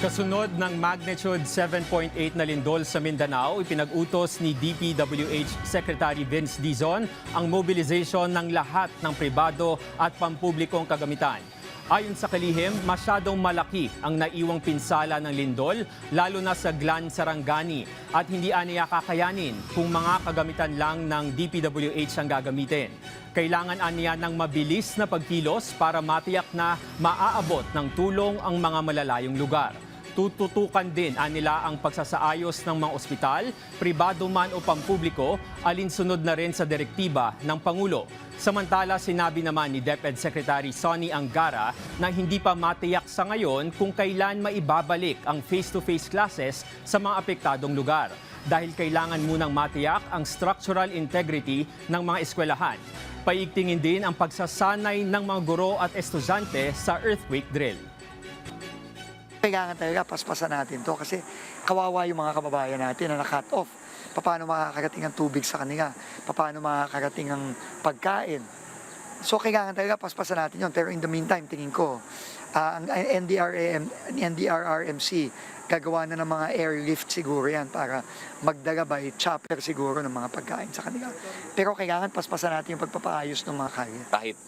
Kasunod ng magnitude 7.8 na lindol sa Mindanao, ipinag-utos ni DPWH Secretary Vince Dizon ang mobilization ng lahat ng pribado at pampublikong kagamitan. Ayon sa kalihim, masyadong malaki ang naiwang pinsala ng lindol, lalo na sa Glan Sarangani, at hindi aniya kakayanin kung mga kagamitan lang ng DPWH ang gagamitin. Kailangan aniya ng mabilis na pagkilos para matiyak na maaabot ng tulong ang mga malalayong lugar. Tututukan din nila ang pagsasaayos ng mga ospital, pribado man o pampubliko, alinsunod na rin sa direktiba ng Pangulo. Samantala, sinabi naman ni DepEd Secretary Sonny Angara na hindi pa matiyak sa ngayon kung kailan maibabalik ang face-to-face classes sa mga apektadong lugar dahil kailangan munang matiyak ang structural integrity ng mga eskwelahan. Paigtingin din ang pagsasanay ng mga guro at estudyante sa earthquake drill. Kailangan talaga paspasan natin to kasi kawawa yung mga kababayan natin na na-cut off. Paano makakarating ang tubig sa kanila? Paano makakarating ang pagkain? So kailangan talaga paspasan natin yun. Pero in the meantime, tingin ko, ang NDRRMC gagawa na ng mga airlift siguro yan para magdala by chopper siguro ng mga pagkain sa kanila. Pero kailangan paspasan natin yung pagpapaayos ng mga kalye. Kahit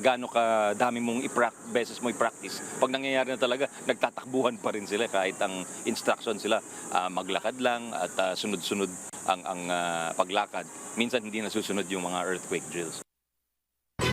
gaano ka dami mong beses mo i-practice, pag nangyayari na talaga, nagtatakbuhan pa rin sila kahit ang instruction sila maglakad lang at sunod-sunod ang paglakad. Minsan hindi nasusunod yung mga earthquake drills.